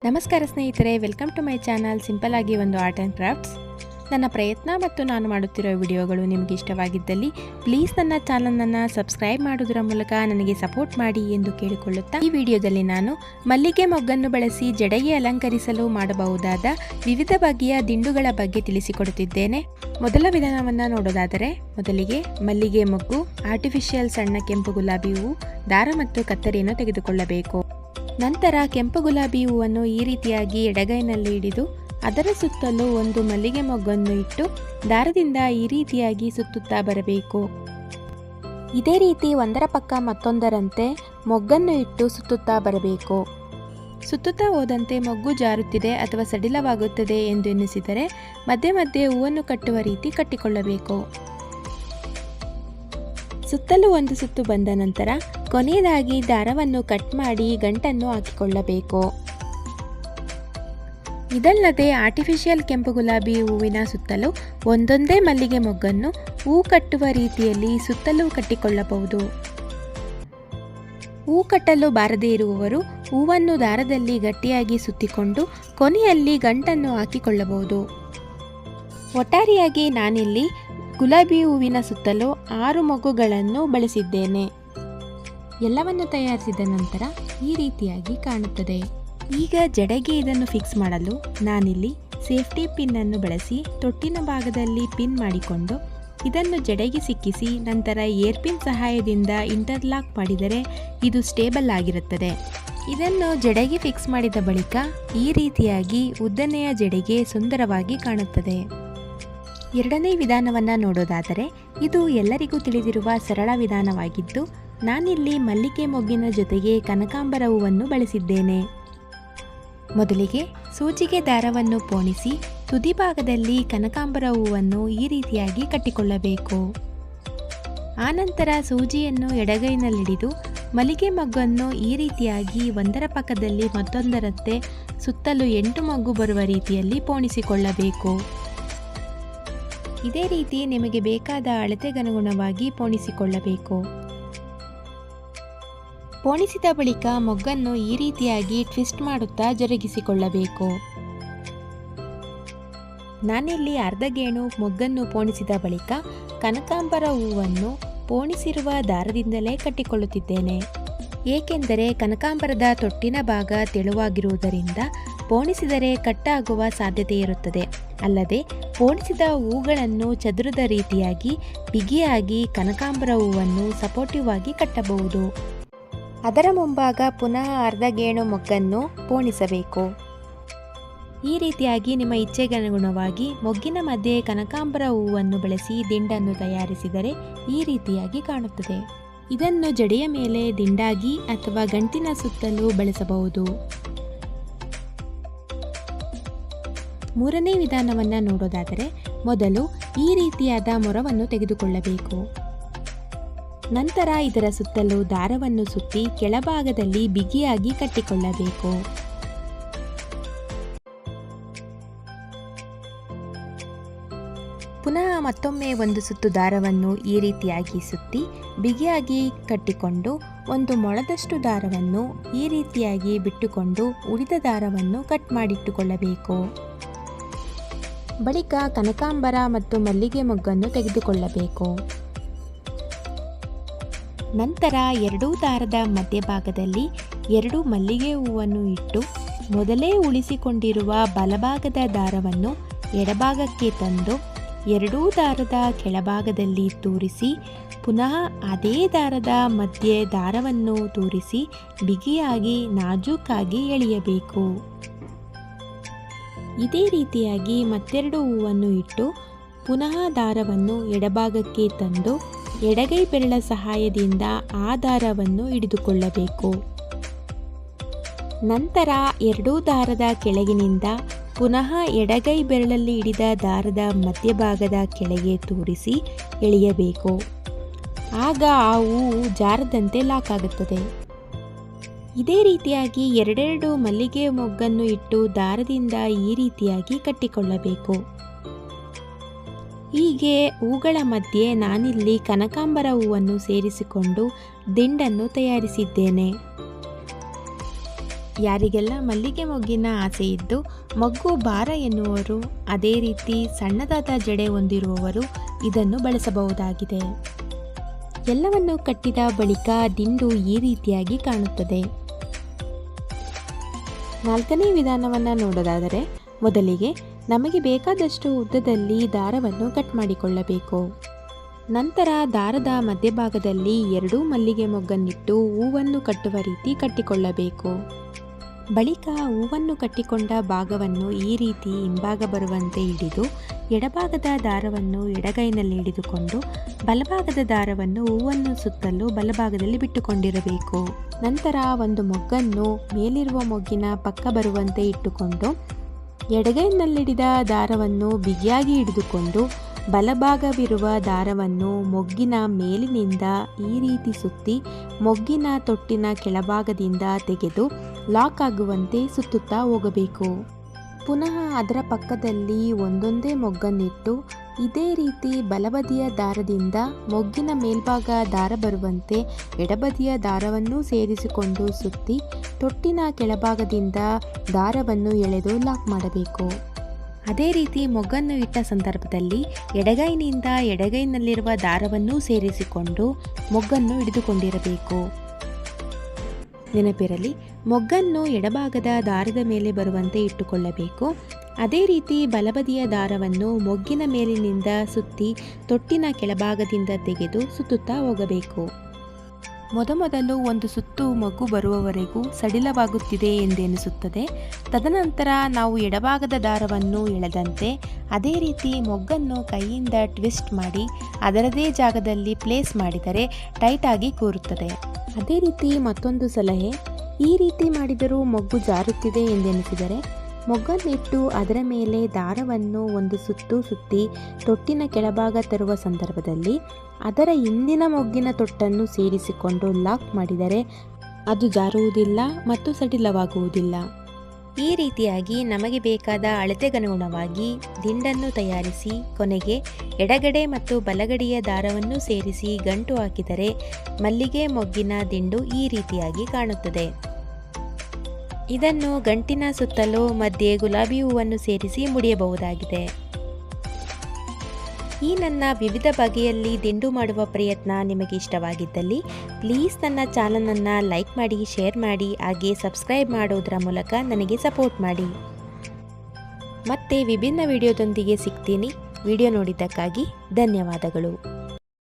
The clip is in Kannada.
ನಮಸ್ಕಾರ ಸ್ನೇಹಿತರೆ, welcome to my channel simple ಆಗಿ ಒಂದು ಆರ್ಟ್ ಆ್ಯಂಡ್ ಕ್ರಾಫ್ಟ್ಸ್. ನನ್ನ ಪ್ರಯತ್ನ ಮತ್ತು ನಾನು ಮಾಡುತ್ತಿರೋ ವಿಡಿಯೋಗಳು ನಿಮಗೆ ಇಷ್ಟವಾಗಿದ್ದಲ್ಲಿ ಪ್ಲೀಸ್ ನನ್ನ ಚಾನಲನ್ನು ಸಬ್ಸ್ಕ್ರೈಬ್ ಮಾಡೋದರ ಮೂಲಕ ನನಗೆ ಸಪೋರ್ಟ್ ಮಾಡಿ ಎಂದು ಕೇಳಿಕೊಳ್ಳುತ್ತಾ, ಈ ವಿಡಿಯೋದಲ್ಲಿ ನಾನು ಮಲ್ಲಿಗೆ ಮೊಗ್ಗನ್ನು ಬಳಸಿ ಜಡೆಗೆ ಅಲಂಕರಿಸಲು ಮಾಡಬಹುದಾದ ವಿವಿಧ ಬಗೆಯ ದಿಂಡುಗಳ ಬಗ್ಗೆ ತಿಳಿಸಿಕೊಡುತ್ತಿದ್ದೇನೆ. ಮೊದಲ ವಿಧಾನವನ್ನು ನೋಡೋದಾದರೆ, ಮೊದಲಿಗೆ ಮಲ್ಲಿಗೆ ಮೊಗ್ಗು, ಆರ್ಟಿಫಿಷಿಯಲ್ ಸಣ್ಣ ಕೆಂಪು ಗುಲಾಬಿ ಹೂವು, ದಾರ ಮತ್ತು ಕತ್ತರಿಯನ್ನು ತೆಗೆದುಕೊಳ್ಳಬೇಕು. ನಂತರ ಕೆಂಪು ಗುಲಾಬಿ ಹೂವನ್ನು ಈ ರೀತಿಯಾಗಿ ಎಡಗೈನಲ್ಲಿ ಹಿಡಿದು ಅದರ ಸುತ್ತಲೂ ಒಂದು ಮಲ್ಲಿಗೆ ಮೊಗ್ಗನ್ನು ಇಟ್ಟು ದಾರದಿಂದ ಈ ರೀತಿಯಾಗಿ ಸುತ್ತುತ್ತಾ ಬರಬೇಕು. ಇದೇ ರೀತಿ ಒಂದರ ಪಕ್ಕ ಮತ್ತೊಂದರಂತೆ ಮೊಗ್ಗನ್ನು ಇಟ್ಟು ಸುತ್ತುತ್ತಾ ಬರಬೇಕು. ಸುತ್ತುತ್ತಾ ಹೋದಂತೆ ಮೊಗ್ಗು ಜಾರುತ್ತಿದೆ ಅಥವಾ ಸಡಿಲವಾಗುತ್ತದೆ ಎಂದು ಎನ್ನಿಸಿದರೆ ಮಧ್ಯೆ ಮಧ್ಯೆ ಹೂವನ್ನು ಕಟ್ಟುವ ರೀತಿ ಕಟ್ಟಿಕೊಳ್ಳಬೇಕು. ಸುತ್ತಲೂ ಒಂದು ಸುತ್ತು ಬಂದ ನಂತರ ಕೊನೆಯದಾಗಿ ದಾರವನ್ನು ಕಟ್ ಮಾಡಿ ಗಂಟನ್ನು ಹಾಕಿಕೊಳ್ಳಬೇಕು. ಇದಲ್ಲದೆ ಆರ್ಟಿಫಿಷಿಯಲ್ ಕೆಂಪು ಗುಲಾಬಿ ಹೂವಿನ ಸುತ್ತಲೂ ಒಂದೊಂದೇ ಮಲ್ಲಿಗೆ ಮೊಗ್ಗನ್ನು ಹೂ ಕಟ್ಟುವ ರೀತಿಯಲ್ಲಿ ಸುತ್ತಲೂ ಕಟ್ಟಿಕೊಳ್ಳಬಹುದು. ಹೂ ಕಟ್ಟಲು ಬಾರದೇ ಇರುವವರು ಹೂವನ್ನು ದಾರದಲ್ಲಿ ಗಟ್ಟಿಯಾಗಿ ಸುತ್ತಿಕೊಂಡು ಕೊನೆಯಲ್ಲಿ ಗಂಟನ್ನು ಹಾಕಿಕೊಳ್ಳಬಹುದು. ಒಟ್ಟಾರೆಯಾಗಿ ನಾನಿಲ್ಲಿ ಗುಲಾಬಿ ಹೂವಿನ ಸುತ್ತಲೂ 6 ಮೊಗ್ಗುಗಳನ್ನು ಬಳಸಿದ್ದೇನೆ. ಎಲ್ಲವನ್ನು ತಯಾರಿಸಿದ ನಂತರ ಈ ರೀತಿಯಾಗಿ ಕಾಣುತ್ತದೆ. ಈಗ ಜಡೆಗೆ ಇದನ್ನು ಫಿಕ್ಸ್ ಮಾಡಲು ನಾನಿಲ್ಲಿ ಸೇಫ್ಟಿ ಪಿನ್ ಅನ್ನು ಬಳಸಿ ತೊಟ್ಟಿನ ಭಾಗದಲ್ಲಿ ಪಿನ್ ಮಾಡಿಕೊಂಡು ಇದನ್ನು ಜಡೆಗೆ ಸಿಕ್ಕಿಸಿ ನಂತರ ಏರ್ ಪಿನ್ ಸಹಾಯದಿಂದ ಇಂಟರ್ಲಾಕ್ ಮಾಡಿದರೆ ಇದು ಸ್ಟೇಬಲ್ ಆಗಿರುತ್ತದೆ. ಇದನ್ನು ಜಡೆಗೆ ಫಿಕ್ಸ್ ಮಾಡಿದ ಬಳಿಕ ಈ ರೀತಿಯಾಗಿ ಉದ್ದನೆಯ ಜಡೆಗೆ ಸುಂದರವಾಗಿ ಕಾಣುತ್ತದೆ. ಎರಡನೇ ವಿಧಾನವನ್ನು ನೋಡೋದಾದರೆ, ಇದು ಎಲ್ಲರಿಗೂ ತಿಳಿದಿರುವ ಸರಳ ವಿಧಾನವಾಗಿದ್ದು ನಾನಿಲ್ಲಿ ಮಲ್ಲಿಗೆ ಮೊಗ್ಗಿನ ಜೊತೆಗೆ ಕನಕಾಂಬರ ಹೂವನ್ನು ಬಳಸಿದ್ದೇನೆ. ಮೊದಲಿಗೆ ಸೂಜಿಗೆ ದಾರವನ್ನು ಪೋಣಿಸಿ ತುದಿ ಭಾಗದಲ್ಲಿ ಕನಕಾಂಬರ ಹೂವನ್ನು ಈ ರೀತಿಯಾಗಿ ಕಟ್ಟಿಕೊಳ್ಳಬೇಕು. ಆನಂತರ ಸೂಜಿಯನ್ನು ಎಡಗೈನಲ್ಲಿಡಿದು ಮಲ್ಲಿಗೆ ಮೊಗ್ಗನ್ನು ಈ ರೀತಿಯಾಗಿ ಒಂದರ ಪಕ್ಕದಲ್ಲಿ ಮತ್ತೊಂದರಂತೆ ಸುತ್ತಲೂ 8 ಮೊಗ್ಗು ಬರುವ ರೀತಿಯಲ್ಲಿ ಪೋಣಿಸಿಕೊಳ್ಳಬೇಕು. ಇದೇ ರೀತಿ ನಿಮಗೆ ಬೇಕಾದ ಅಳತೆಗನುಗುಣವಾಗಿ ಪೋಣಿಸಿಕೊಳ್ಳಬೇಕು. ಪೋಣಿಸಿದ ಬಳಿಕ ಮೊಗ್ಗನ್ನು ಈ ರೀತಿಯಾಗಿ ಟ್ವಿಸ್ಟ್ ಮಾಡುತ್ತಾ ಜರುಗಿಸಿಕೊಳ್ಳಬೇಕು. ನಾನಿಲ್ಲಿ ಅರ್ಧ ಗೇಣು ಮೊಗ್ಗನ್ನು ಪೋಣಿಸಿದ ಬಳಿಕ ಕನಕಾಂಬರ ಹೂವನ್ನು ಪೋಣಿಸಿರುವ ದಾರದಿಂದಲೇ ಕಟ್ಟಿಕೊಳ್ಳುತ್ತಿದ್ದೇನೆ. ಏಕೆಂದರೆ ಕನಕಾಂಬರದ ತೊಟ್ಟಿನ ಭಾಗ ತೆಳುವಾಗಿರುವುದರಿಂದ ಪೋಣಿಸಿದರೆ ಕಟ್ಟಾಗುವ ಸಾಧ್ಯತೆ ಇರುತ್ತದೆ. ಅಲ್ಲದೆ ಪೋಣಿಸಿದ ಹೂಗಳನ್ನು ಚದುರದ ರೀತಿಯಾಗಿ ಬಿಗಿಯಾಗಿ ಕನಕಾಂಬರ ಹೂವನ್ನು ಸಪೋರ್ಟಿವ್ ಆಗಿ ಕಟ್ಟಬಹುದು. ಅದರ ಮುಂಭಾಗ ಪುನಃ ಅರ್ಧ ಗೇಣು ಮೊಗ್ಗನ್ನು ಪೋಣಿಸಬೇಕು. ಈ ರೀತಿಯಾಗಿ ನಿಮ್ಮ ಇಚ್ಛೆಗನುಗುಣವಾಗಿ ಮೊಗ್ಗಿನ ಮಧ್ಯೆ ಕನಕಾಂಬರ ಹೂವನ್ನು ಬಳಸಿ ದಿಂಡನ್ನು ತಯಾರಿಸಿದರೆ ಈ ರೀತಿಯಾಗಿ ಕಾಣುತ್ತದೆ. ಇದನ್ನು ಜಡೆಯ ಮೇಲೆ ದಿಂಡಾಗಿ ಅಥವಾ ಗಂಟಿನ ಸುತ್ತಲೂ ಬಳಸಬಹುದು. ಮೂರನೇ ವಿಧಾನವನ್ನು ನೋಡೋದಾದರೆ, ಮೊದಲು ಈ ರೀತಿಯಾದ ಮೊರವನ್ನು ತೆಗೆದುಕೊಳ್ಳಬೇಕು. ನಂತರ ಇದರ ಸುತ್ತಲೂ ದಾರವನ್ನು ಸುತ್ತಿ ಕೆಳಭಾಗದಲ್ಲಿ ಬಿಗಿಯಾಗಿ ಕಟ್ಟಿಕೊಳ್ಳಬೇಕು. ಪುನಃ ಮತ್ತೊಮ್ಮೆ ಒಂದು ಸುತ್ತು ದಾರವನ್ನು ಈ ರೀತಿಯಾಗಿ ಸುತ್ತಿ ಬಿಗಿಯಾಗಿ ಕಟ್ಟಿಕೊಂಡು ಒಂದು ಮೊಳದಷ್ಟು ದಾರವನ್ನು ಈ ರೀತಿಯಾಗಿ ಬಿಟ್ಟುಕೊಂಡು ಉಳಿದ ದಾರವನ್ನು ಕಟ್ ಮಾಡಿಟ್ಟುಕೊಳ್ಳಬೇಕು. ಬಳಿಕ ಕನಕಾಂಬರ ಮತ್ತು ಮಲ್ಲಿಗೆ ಮೊಗ್ಗನ್ನು ತೆಗೆದುಕೊಳ್ಳಬೇಕು. ನಂತರ ಎರಡೂ ದಾರದ ಮಧ್ಯಭಾಗದಲ್ಲಿ 2 ಮಲ್ಲಿಗೆ ಹೂವನ್ನು ಇಟ್ಟು ಮೊದಲೇ ಉಳಿಸಿಕೊಂಡಿರುವ ಬಲಭಾಗದ ದಾರವನ್ನು ಎಡಭಾಗಕ್ಕೆ ತಂದು ಎರಡೂ ದಾರದ ಕೆಳಭಾಗದಲ್ಲಿ ತೂರಿಸಿ ಪುನಃ ಅದೇ ದಾರದ ಮಧ್ಯೆ ದಾರವನ್ನು ತೂರಿಸಿ ಬಿಗಿಯಾಗಿ ನಾಜೂಕಾಗಿ ಎಳೆಯಬೇಕು. ಇದೇ ರೀತಿಯಾಗಿ ಮತ್ತೆರಡು ಹೂವನ್ನು ಇಟ್ಟು ಪುನಃ ದಾರವನ್ನು ಎಡಭಾಗಕ್ಕೆ ತಂದು ಎಡಗೈ ಬೆರಳ ಸಹಾಯದಿಂದ ಆ ದಾರವನ್ನು ಹಿಡಿದುಕೊಳ್ಳಬೇಕು. ನಂತರ ಎರಡೂ ದಾರದ ಕೆಳಗಿನಿಂದ ಪುನಃ ಎಡಗೈ ಬೆರಳಲ್ಲಿ ಹಿಡಿದ ದಾರದ ಮಧ್ಯಭಾಗದ ಕೆಳಗೆ ತೂರಿಸಿ ಎಳೆಯಬೇಕು. ಆಗ ಆ ಹೂವು ಜಾರದಂತೆ ಲಾಕ್ ಆಗುತ್ತದೆ. ಇದೇ ರೀತಿಯಾಗಿ ಎರಡೆರಡು ಮಲ್ಲಿಗೆ ಮೊಗ್ಗನ್ನು ಇಟ್ಟು ದಾರದಿಂದ ಈ ರೀತಿಯಾಗಿ ಕಟ್ಟಿಕೊಳ್ಳಬೇಕು. ಹೀಗೆ ಹೂಗಳ ಮಧ್ಯೆ ನಾನಿಲ್ಲಿ ಕನಕಾಂಬರ ಹೂವನ್ನು ಸೇರಿಸಿಕೊಂಡು ದಿಂಡನ್ನು ತಯಾರಿಸಿದ್ದೇನೆ. ಯಾರಿಗೆಲ್ಲ ಮಲ್ಲಿಗೆ ಮೊಗ್ಗಿನ ಆಸೆ ಇದ್ದು ಮೊಗ್ಗು ಭಾರ ಎನ್ನುವರು, ಅದೇ ರೀತಿ ಸಣ್ಣದಾದ ಜಡೆ ಹೊಂದಿರುವವರು ಇದನ್ನು ಬಳಸಬಹುದಾಗಿದೆ. ಎಲ್ಲವನ್ನು ಕಟ್ಟಿದ ಬಳಿಕ ದಿಂಡು ಈ ರೀತಿಯಾಗಿ ಕಾಣುತ್ತದೆ. ನಾಲ್ಕನೇ ವಿಧಾನವನ್ನು ನೋಡೋದಾದರೆ, ಮೊದಲಿಗೆ ನಮಗೆ ಬೇಕಾದಷ್ಟು ಉದ್ದದಲ್ಲಿ ದಾರವನ್ನು ಕಟ್ ಮಾಡಿಕೊಳ್ಳಬೇಕು. ನಂತರ ದಾರದ ಮಧ್ಯಭಾಗದಲ್ಲಿ 2 ಮಲ್ಲಿಗೆ ಮೊಗ್ಗನ್ನಿಟ್ಟು ಹೂವನ್ನು ಕಟ್ಟುವ ರೀತಿ ಕಟ್ಟಿಕೊಳ್ಳಬೇಕು. ಬಳಿಕ ಹೂವನ್ನು ಕಟ್ಟಿಕೊಂಡ ಭಾಗವನ್ನು ಈ ರೀತಿ ಹಿಂಭಾಗ ಬರುವಂತೆ ಹಿಡಿದು ಎಡಭಾಗದ ದಾರವನ್ನು ಎಡಗೈನಲ್ಲಿ ಹಿಡಿದುಕೊಂಡು ಬಲಭಾಗದ ದಾರವನ್ನು ಹೂವನ್ನು ಸುತ್ತಲೂ ಬಲಭಾಗದಲ್ಲಿ ಬಿಟ್ಟುಕೊಂಡಿರಬೇಕು. ನಂತರ ಒಂದು ಮೊಗ್ಗನ್ನು ಮೇಲಿರುವ ಮೊಗ್ಗಿನ ಪಕ್ಕ ಬರುವಂತೆ ಇಟ್ಟುಕೊಂಡು ಎಡಗೈನಲ್ಲಿಡಿದ ದಾರವನ್ನು ಬಿಗಿಯಾಗಿ ಹಿಡಿದುಕೊಂಡು ಬಲಭಾಗವಿರುವ ದಾರವನ್ನು ಮೊಗ್ಗಿನ ಮೇಲಿನಿಂದ ಈ ರೀತಿ ಸುತ್ತಿ ಮೊಗ್ಗಿನ ತೊಟ್ಟಿನ ಕೆಳಭಾಗದಿಂದ ತೆಗೆದು ಲಾಕ್ ಆಗುವಂತೆ ಸುತ್ತುತ್ತಾ ಹೋಗಬೇಕು. ಪುನಃ ಅದರ ಪಕ್ಕದಲ್ಲಿ ಒಂದೊಂದೇ ಮೊಗ್ಗನ್ನಿಟ್ಟು ಇದೇ ರೀತಿ ಬಲಬದಿಯ ದಾರದಿಂದ ಮೊಗ್ಗಿನ ಮೇಲ್ಭಾಗ ದಾರ ಬರುವಂತೆ ಎಡಬದಿಯ ದಾರವನ್ನು ಸೇರಿಸಿಕೊಂಡು ಸುತ್ತಿ ತೊಟ್ಟಿನ ಕೆಳಭಾಗದಿಂದ ದಾರವನ್ನು ಎಳೆದು ಲಾಕ್ ಮಾಡಬೇಕು. ಅದೇ ರೀತಿ ಮೊಗ್ಗನ್ನು ಇಟ್ಟ ಸಂದರ್ಭದಲ್ಲಿ ಎಡಗೈನಿಂದ ಎಡಗೈನಲ್ಲಿರುವ ದಾರವನ್ನು ಸೇರಿಸಿಕೊಂಡು ಮೊಗ್ಗನ್ನು ಹಿಡಿದುಕೊಂಡಿರಬೇಕು. ನೆನಪಿರಲಿ, ಮೊಗ್ಗನ್ನು ಎಡಭಾಗದ ದಾರದ ಮೇಲೆ ಬರುವಂತೆ ಇಟ್ಟುಕೊಳ್ಳಬೇಕು. ಅದೇ ರೀತಿ ಬಲಬದಿಯ ದಾರವನ್ನು ಮೊಗ್ಗಿನ ಮೇಲಿನಿಂದ ಸುತ್ತಿ ತೊಟ್ಟಿನ ಕೆಳಭಾಗದಿಂದ ತೆಗೆದು ಸುತ್ತುತ್ತಾ ಹೋಗಬೇಕು. ಮೊದಮೊದಲು ಒಂದು ಸುತ್ತು ಮೊಗ್ಗು ಬರುವವರೆಗೂ ಸಡಿಲವಾಗುತ್ತಿದೆ ಎಂದೆನಿಸುತ್ತದೆ. ತದನಂತರ ನಾವು ಎಡಭಾಗದ ದಾರವನ್ನು ಎಳೆದಂತೆ ಅದೇ ರೀತಿ ಮೊಗ್ಗನ್ನು ಕೈಯಿಂದ ಟ್ವಿಸ್ಟ್ ಮಾಡಿ ಅದರದೇ ಜಾಗದಲ್ಲಿ ಪ್ಲೇಸ್ ಮಾಡಿದರೆ ಟೈಟಾಗಿ ಕೂರುತ್ತದೆ. ಅದೇ ರೀತಿ ಮತ್ತೊಂದು ಸಲಹೆ, ಈ ರೀತಿ ಮಾಡಿದರೂ ಮೊಗ್ಗು ಜಾರುತ್ತಿದೆ ಎಂದೆನಿಸಿದರೆ ಮೊಗ್ಗನ್ನಿಟ್ಟು ಅದರ ಮೇಲೆ ದಾರವನ್ನು ಒಂದು ಸುತ್ತು ಸುತ್ತಿ ತೊಟ್ಟಿನ ಕೆಳಭಾಗ ತರುವ ಸಂದರ್ಭದಲ್ಲಿ ಅದರ ಹಿಂದಿನ ಮೊಗ್ಗಿನ ತೊಟ್ಟನ್ನು ಸೇರಿಸಿಕೊಂಡು ಲಾಕ್ ಮಾಡಿದರೆ ಅದು ಜಾರುವುದಿಲ್ಲ ಮತ್ತು ಸಡಿಲವಾಗುವುದಿಲ್ಲ. ಈ ರೀತಿಯಾಗಿ ನಮಗೆ ಬೇಕಾದ ಅಳತೆಗನುಗುಣವಾಗಿ ದಿಂಡನ್ನು ತಯಾರಿಸಿ ಕೊನೆಗೆ ಎಡಗಡೆ ಮತ್ತು ಬಲಗಡೆಯ ದಾರವನ್ನು ಸೇರಿಸಿ ಗಂಟು ಹಾಕಿದರೆ ಮಲ್ಲಿಗೆ ಮೊಗ್ಗಿನ ದಿಂಡು ಈ ರೀತಿಯಾಗಿ ಕಾಣುತ್ತದೆ. ಇದನ್ನು ಗಂಟಿನ ಸುತ್ತಲೂ ಮಧ್ಯೆ ಗುಲಾಬಿ ಹೂವನ್ನು ಸೇರಿಸಿ ಮುಡಿಯಬಹುದಾಗಿದೆ. ಈ ನನ್ನ ವಿವಿಧ ಬಗೆಯಲ್ಲಿ ದಿಂಡು ಮಾಡುವ ಪ್ರಯತ್ನ ನಿಮಗೆ ಇಷ್ಟವಾಗಿದ್ದಲ್ಲಿ ಪ್ಲೀಸ್ ನನ್ನ ಚಾನಲನ್ನು ಲೈಕ್ ಮಾಡಿ, ಶೇರ್ ಮಾಡಿ, ಹಾಗೆ ಸಬ್ಸ್ಕ್ರೈಬ್ ಮಾಡೋದರ ಮೂಲಕ ನನಗೆ ಸಪೋರ್ಟ್ ಮಾಡಿ. ಮತ್ತೆ ವಿಭಿನ್ನ ವಿಡಿಯೋದೊಂದಿಗೆ ಸಿಗ್ತೀನಿ. ವಿಡಿಯೋ ನೋಡಿದ್ದಕ್ಕಾಗಿ ಧನ್ಯವಾದಗಳು.